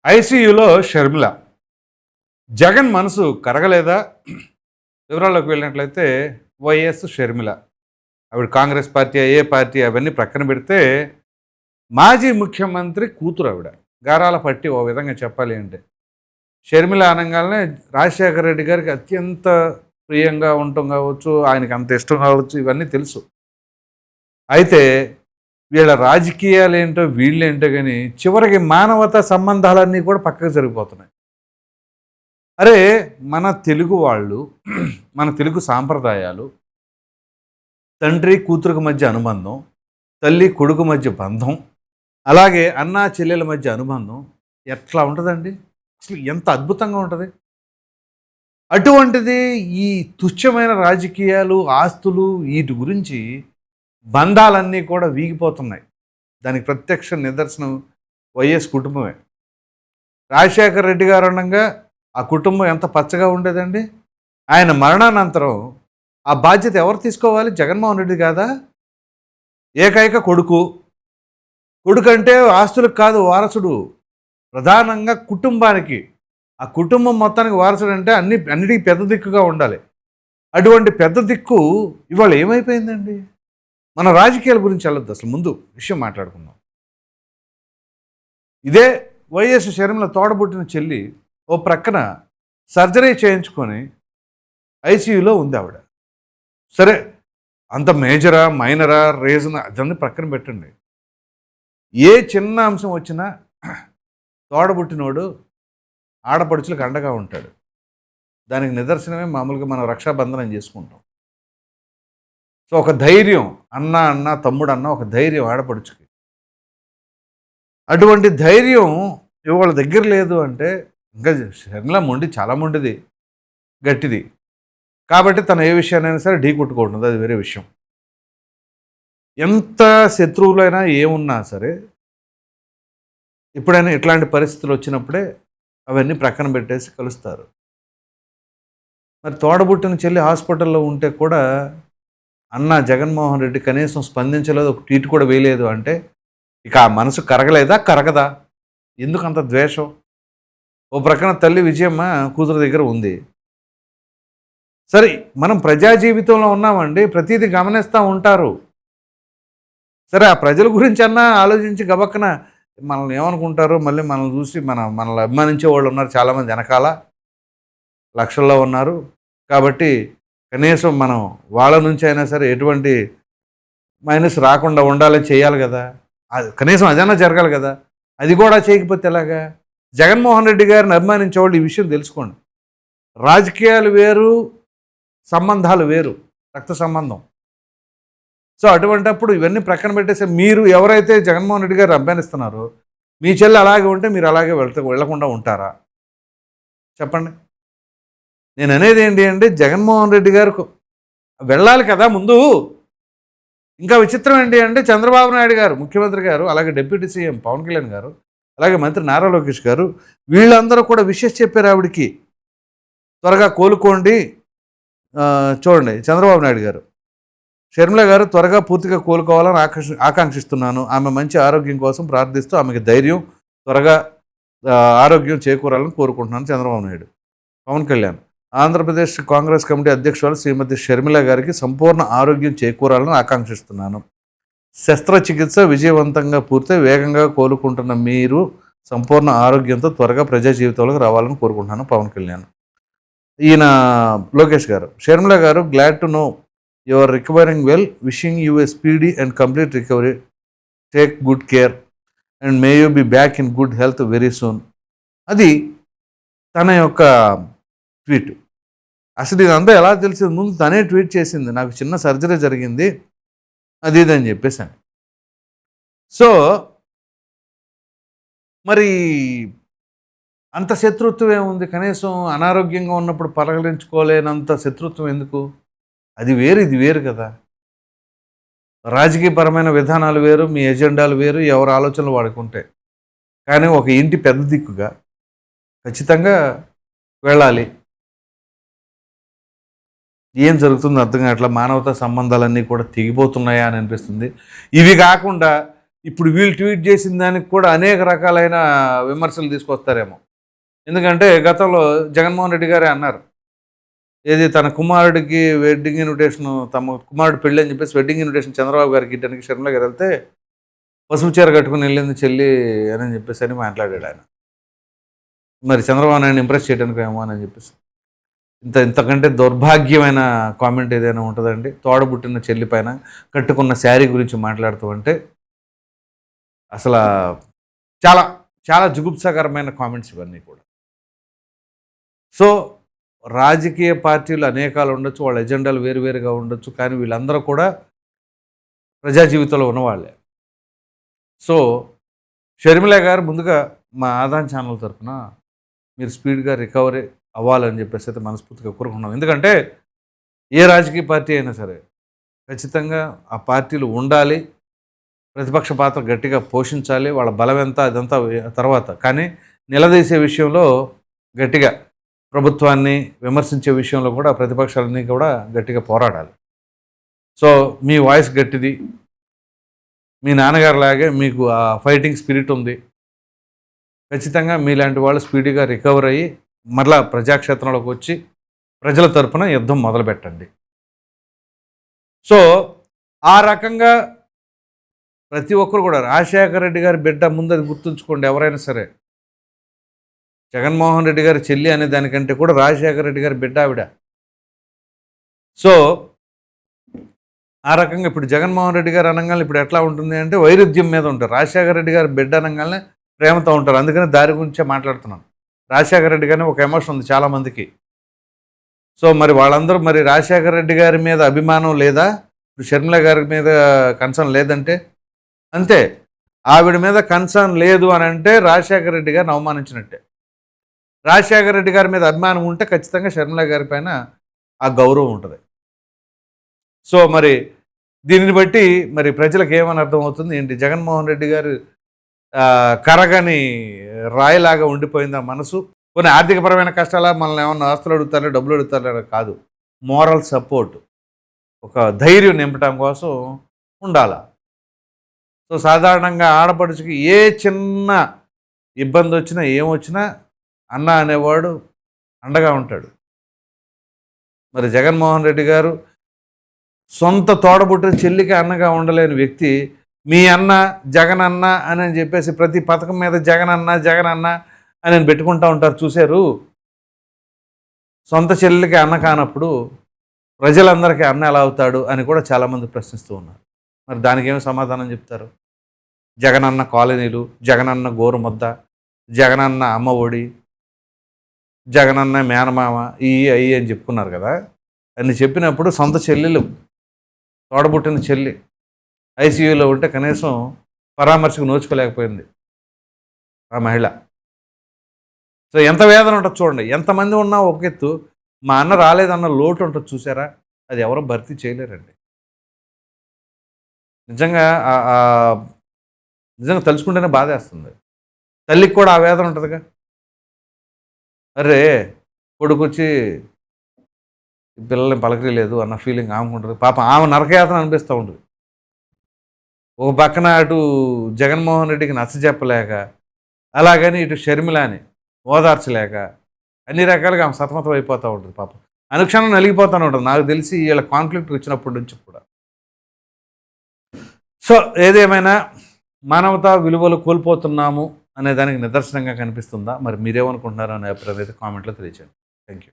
ఐసీయూలో షర్మిల. జగన్ మనసు కరగలేదా? వివరాల్లోకి వెళ్ళినట్లయితే వైఎస్ షర్మిల. ఆవిడ కాంగ్రెస్ పార్టీ, ఏ పార్టీ అవన్నీ ప్రక్కన పెడితే మాజీ ముఖ్యమంత్రి కూతురు ఆవిడ. గారాల పట్టి ఓ విధంగా చెప్పాలి అంటే. షర్మిల అనగానే రాజశేఖర రెడ్డి గారికి అత్యంత ప్రియంగా ఉండటం కావచ్చు, ఆయనకి అంత ఇష్టం కావచ్చు, ఇవన్నీ తెలుసు. అయితే వీళ్ళ రాజకీయాలు ఏంటో వీళ్ళేంటో కానీ చివరికి మానవతా సంబంధాలన్నీ కూడా పక్కకు జరిగిపోతున్నాయి. అరే మన తెలుగు వాళ్ళు, మన తెలుగు సాంప్రదాయాలు, తండ్రి కూతురుకు మధ్య అనుబంధం, తల్లి కొడుకు మధ్య బంధం, అలాగే అన్నా చెల్లెల మధ్య అనుబంధం ఎట్లా ఉంటుందండి? అసలు ఎంత అద్భుతంగా ఉంటుంది. అటువంటిది ఈ తుచ్చమైన రాజకీయాలు, ఆస్తులు, వీటి గురించి బంధాలన్నీ కూడా వీగిపోతున్నాయి. దానికి ప్రత్యక్ష నిదర్శనం వైఎస్ కుటుంబమే. రాజశేఖర రెడ్డి గారు ఉండగా ఆ కుటుంబం ఎంత పచ్చగా ఉండేదండి. ఆయన మరణానంతరం ఆ బాధ్యత ఎవరు తీసుకోవాలి? జగన్మోహన్ రెడ్డి కాదా? ఏకైక కొడుకు. కొడుకంటే ఆస్తులకు కాదు వారసుడు, ప్రధానంగా కుటుంబానికి, ఆ కుటుంబం మొత్తానికి వారసుడు అంటే అన్నిటికీ పెద్ద దిక్కుగా ఉండాలి. అటువంటి పెద్ద దిక్కు ఇవాళ ఏమైపోయిందండి? మన రాజకీయాల గురించి వెళ్ళొద్దు, అసలు ముందు విషయం మాట్లాడుకుందాం. ఇదే వైఎస్ షర్మిల తోడబుట్టిన చెల్లి ఓ ప్రక్కన సర్జరీ చేయించుకొని ఐసీయూలో ఉంది ఆవిడ. సరే, అంత మేజరా మైనరా రీజన్ అదన్నీ ప్రక్కన పెట్టండి. ఏ చిన్న అంశం వచ్చినా తోడబుట్టినోడు ఆడపడుచులకు అండగా ఉంటాడు. దానికి నిదర్శనమే మామూలుగా మనం రక్షాబంధనం చేసుకుంటాం. సో ఒక ధైర్యం, అన్న తమ్ముడు అన్న ఒక ధైర్యం ఆడపడుచుకి. అటువంటి ధైర్యం ఇవాళ దగ్గర లేదు అంటే ఇంకా షర్మిల మొండి, చాలా మొండిది, గట్టిది. కాబట్టి తను ఏ విషయాన్నైనా సరే ఢీ కొట్టుకుంటుంది, అది వేరే విషయం. ఎంత శత్రువులైనా ఏమున్నా సరే ఎప్పుడైనా ఇట్లాంటి పరిస్థితులు వచ్చినప్పుడే అవన్నీ ప్రక్కన పెట్టేసి కలుస్తారు. మరి తోడబుట్టిన చెల్లి హాస్పిటల్లో ఉంటే కూడా అన్న జగన్మోహన్ రెడ్డి కనీసం స్పందించలేదు, ఒక ట్వీట్ కూడా వేయలేదు అంటే ఇక ఆ మనసు కరగలేదా? కరగదా? ఎందుకు అంత ద్వేషం? ఓ ప్రక్కన తల్లి విజయమ్మ కూతురు దగ్గర ఉంది. సరే, మనం ప్రజా జీవితంలో ఉన్నామండి, ప్రతిదీ గమనిస్తూ ఉంటారు. సరే, ఆ ప్రజల గురించి అన్నా ఆలోచించి గబక్కన మనల్ని ఏమనుకుంటారో, మళ్ళీ మనల్ని చూసి మనల్ని అభిమానించే వాళ్ళు ఉన్నారు చాలామంది, వెనకాల లక్షల్లో ఉన్నారు. కాబట్టి కనీసం మనం వాళ్ళ నుంచి అయినా సరే ఎటువంటి మైనస్ రాకుండా ఉండాలని చేయాలి కదా. అది కనీసం అదైనా జరగాలి కదా. అది కూడా చేయకపోతే ఎలాగా? జగన్మోహన్ రెడ్డి గారిని అభిమానించే వాళ్ళు ఈ విషయం తెలుసుకోండి. రాజకీయాలు వేరు, సంబంధాలు వేరు, రక్త సంబంధం. సో అటువంటప్పుడు ఇవన్నీ ప్రక్కన పెట్టేసి మీరు ఎవరైతే జగన్మోహన్ రెడ్డి గారు అభిమానిస్తున్నారో మీ చెల్లి అలాగే ఉంటే మీరు అలాగే వెళ్లకుండా ఉంటారా? చెప్పండి. నేను అనేది ఏంటి అంటే జగన్మోహన్ రెడ్డి గారు వెళ్ళాలి కదా ముందు. ఇంకా విచిత్రం ఏంటి అంటే చంద్రబాబు నాయుడు గారు, ముఖ్యమంత్రి గారు, అలాగే డిప్యూటీ సీఎం పవన్ కళ్యాణ్ గారు, అలాగే మంత్రి నారా లోకేష్ గారు, వీళ్ళందరూ కూడా విషెస్ చెప్పారు ఆవిడికి, త్వరగా కోలుకోండి. చూడండి, చంద్రబాబు నాయుడు గారు, షర్మిల గారు త్వరగా పూర్తిగా కోలుకోవాలని ఆకాంక్షిస్తున్నాను. ఆమె మంచి ఆరోగ్యం కోసం ప్రార్థిస్తూ ఆమెకి ధైర్యం, త్వరగా ఆరోగ్యం చేకూరాలని కోరుకుంటున్నాను చంద్రబాబు నాయుడు. పవన్ కళ్యాణ్, ఆంధ్రప్రదేశ్ కాంగ్రెస్ కమిటీ అధ్యక్షురాలు శ్రీమతి షర్మిల గారికి సంపూర్ణ ఆరోగ్యం చేకూరాలని ఆకాంక్షిస్తున్నాను. శస్త్రచికిత్స విజయవంతంగా పూర్తయి వేగంగా కోలుకుంటున్న మీరు సంపూర్ణ ఆరోగ్యంతో త్వరగా ప్రజా జీవితంలోకి రావాలని కోరుకుంటున్నాను పవన్ కళ్యాణ్. ఈయన Lokesh garu, Sharmila garu, glad to know you are recovering well, wishing you a speedy and complete recovery, take good care and may you be back in good health very soon. అది తన యొక్క ట్వీట్. అసలు ఇదంతా ఎలా తెలిసింది? ముందు తనే ట్వీట్ చేసింది, నాకు చిన్న సర్జరీ జరిగింది అది ఇది అని చెప్పేసాను. సో మరి అంత శత్రుత్వం ఏముంది? కనీసం అనారోగ్యంగా ఉన్నప్పుడు పలకరించుకోలేనంత శత్రుత్వం ఎందుకు? అది వేరు, ఇది వేరు కదా. రాజకీయపరమైన విధానాలు వేరు, మీ ఎజెండాలు వేరు, ఎవరి ఆలోచనలు వాడుకుంటే. కానీ ఒక ఇంటి పెద్ద దిక్కుగా ఖచ్చితంగా వెళ్ళాలి. ఏం జరుగుతుందో అర్థం కావట్లా. మానవతా సంబంధాలన్నీ కూడా తెగిపోతున్నాయా అని అనిపిస్తుంది. ఇవి కాకుండా ఇప్పుడు వీళ్ళు ట్వీట్ చేసిన దానికి కూడా అనేక రకాలైన విమర్శలు తీసుకొస్తారేమో. ఎందుకంటే గతంలో జగన్మోహన్ రెడ్డి గారే అన్నారు, ఏది తన కుమారుడికి వెడ్డింగ్ ఇన్విటేషన్, తమ కుమారుడు పెళ్ళి అని చెప్పేసి వెడ్డింగ్ ఇన్విటేషన్ చంద్రబాబు గారికి ఇవ్వడానికి షర్మిల గారు వెళ్తే పసుపు చీర కట్టుకుని వెళ్ళింది చెల్లి అని చెప్పేసి అని మాట్లాడాడు ఆయన. మరి చంద్రబాబు నాయుడు ఇంప్రెస్ చేయడానికి ఏమో అని చెప్పేసి. ఇంతకంటే దౌర్భాగ్యమైన కామెంట్ ఏదైనా ఉంటుందండి? తోడబుట్టిన చెల్లి పైన కట్టుకున్న శారీ గురించి మాట్లాడుతూ అంటే అసలు చాలా చాలా జుగుప్సాకరమైన కామెంట్స్ ఇవన్నీ కూడా. సో రాజకీయ పార్టీలు అనేకాలు ఉండొచ్చు, వాళ్ళ ఎజెండాలు వేరువేరుగా ఉండొచ్చు, కానీ వీళ్ళందరూ కూడా ప్రజా జీవితంలో ఉన్నవాళ్ళే. సో షర్మిల గారు ముందుగా మా ఆదాన్ ఛానల్ తరఫున మీరు స్పీడ్గా రికవరీ అవ్వాలని చెప్పేసి అయితే మనస్ఫూర్తిగా కోరుకున్నాం. ఎందుకంటే ఏ రాజకీయ పార్టీ అయినా సరే ఖచ్చితంగా ఆ పార్టీలు ఉండాలి, ప్రతిపక్ష పాత్ర గట్టిగా పోషించాలి, వాళ్ళ బలం ఎంత అదంతా తర్వాత, కానీ నిలదీసే విషయంలో గట్టిగా ప్రభుత్వాన్ని విమర్శించే విషయంలో కూడా ప్రతిపక్షాలన్నీ కూడా గట్టిగా పోరాడాలి. సో మీ వాయిస్ గట్టిది, మీ నాన్నగారిలాగే మీకు ఆ ఫైటింగ్ స్పిరిట్ ఉంది. ఖచ్చితంగా మీలాంటి వాళ్ళు స్పీడ్గా రికవర్ అయ్యి మరలా ప్రజాక్షేత్రంలోకి వచ్చి ప్రజల తరపున యుద్ధం మొదలుపెట్టండి. సో ఆ రకంగా ప్రతి ఒక్కరు కూడా రాజశేఖర రెడ్డి గారి బిడ్డ ముందు అది గుర్తుంచుకోండి. ఎవరైనా సరే జగన్మోహన్ రెడ్డి గారి చెల్లి అనే దానికంటే కూడా రాజశేఖర రెడ్డి గారి బిడ్డ ఆవిడ. సో ఆ రకంగా ఇప్పుడు జగన్మోహన్ రెడ్డి గారు అనగానే ఇప్పుడు ఎట్లా ఉంటుంది అంటే వైరుధ్యం మీద ఉంటారు. రాజశేఖర రెడ్డి గారి బిడ్డ అనగానే ప్రేమతో ఉంటారు. అందుకని దారి గురించే మాట్లాడుతున్నాను. రాజశేఖర రెడ్డి గారిని ఒక ఎమోషన్ ఉంది చాలామందికి. సో మరి వాళ్ళందరూ మరి రాజశేఖర రెడ్డి గారి మీద అభిమానం లేదా, ఇప్పుడు షర్మిల గారి మీద కన్సర్న్ లేదంటే అంతే. ఆవిడ మీద కన్సర్న్ లేదు అని అంటే రాజశేఖర రెడ్డి గారిని అవమానించినట్టే. రాజశేఖర రెడ్డి గారి మీద అభిమానం ఉంటే ఖచ్చితంగా షర్మిల గారి పైన ఆ గౌరవం ఉంటుంది. సో మరి దీనిని బట్టి మరి ప్రజలకు ఏమని అర్థం అవుతుంది ఏంటి? జగన్మోహన్ రెడ్డి గారు కరగని రాయిలాగా ఉండిపోయింది ఆ మనసు. కొన్ని ఆర్థికపరమైన కష్టాల మనల్ని ఏమన్నా ఆస్తులు అడుగుతారో డబ్బులు అడుగుతారో కాదు, మోరల్ సపోర్ట్, ఒక ధైర్యం నింపటం కోసం ఉండాల. సో సాధారణంగా ఆడపడుచుకి ఏ చిన్న ఇబ్బంది వచ్చినా ఏమొచ్చినా అన్న అనేవాడు అండగా ఉంటాడు. మరి జగన్మోహన్ రెడ్డి గారు సొంత తోడబుట్టిన చెల్లికి అన్నగా ఉండలేని వ్యక్తి మీ అన్న జగన్ అన్న అని చెప్పేసి ప్రతి పథకం మీద జగన్ అన్న జగన్ అన్న అని పెట్టుకుంటూ ఉంటారు చూశారు. సొంత చెల్లికి అన్న కానప్పుడు ప్రజలందరికీ అన్న ఎలా అవుతాడు అని కూడా చాలామంది ప్రశ్నిస్తూ ఉన్నారు. మరి దానికి ఏమి సమాధానం చెప్తారు? జగనన్న కాలనీలు, జగనన్న గోరుముద్ద, జగనన్న అమ్మ ఒడి, జగనన్న మేనమామ అయ్యి అని చెప్పుకున్నారు కదా. అని చెప్పినప్పుడు సొంత చెల్లెలు, తోడబుట్టిన చెల్లి ఐసీయూలో ఉంటే కనీసం పరామర్శకు నోచుకోలేకపోయింది ఆ మహిళ. సో ఎంత వేదన ఉంటుంది చూడండి. ఎంతమంది ఉన్నా ఒక ఎత్తు, మా అన్న రాలేదన్న లోటు ఉంటుంది చూసారా, అది ఎవరో భర్తీ చేయలేరండి. నిజంగా తలుచుకుంటేనే బాధేస్తుంది. తల్లికి కూడా ఆ వేదన ఉంటుందిగా. అరే కొడుకు వచ్చి పిల్లల్ని పలకలేదు అన్న ఫీలింగ్ ఆమెకు ఉంటుంది. పాపం ఆమె నరకయాతన అనిపిస్తూ ఉంటుంది. ఒక పక్కన అటు జగన్మోహన్ రెడ్డికి నచ్చజెప్పలేక, అలాగని ఇటు షర్మిలాని ఓదార్చలేక అన్ని రకాలుగా ఆమె సతమతం అయిపోతూ ఉంటుంది. పాపం అనుక్షణం నలిగిపోతూనే ఉంటుంది. నాకు తెలిసి వీళ్ళ కాన్ఫ్లిక్ట్ వచ్చినప్పటి నుంచి కూడా. సో ఏదేమైనా మానవతా విలువలు కోల్పోతున్నాము అనే దానికి నిదర్శనంగా కనిపిస్తుందా? మరి మీరేమనుకుంటున్నారో అనే అభిప్రాయం అయితే కామెంట్లో తెలియజేయండి. Thank you.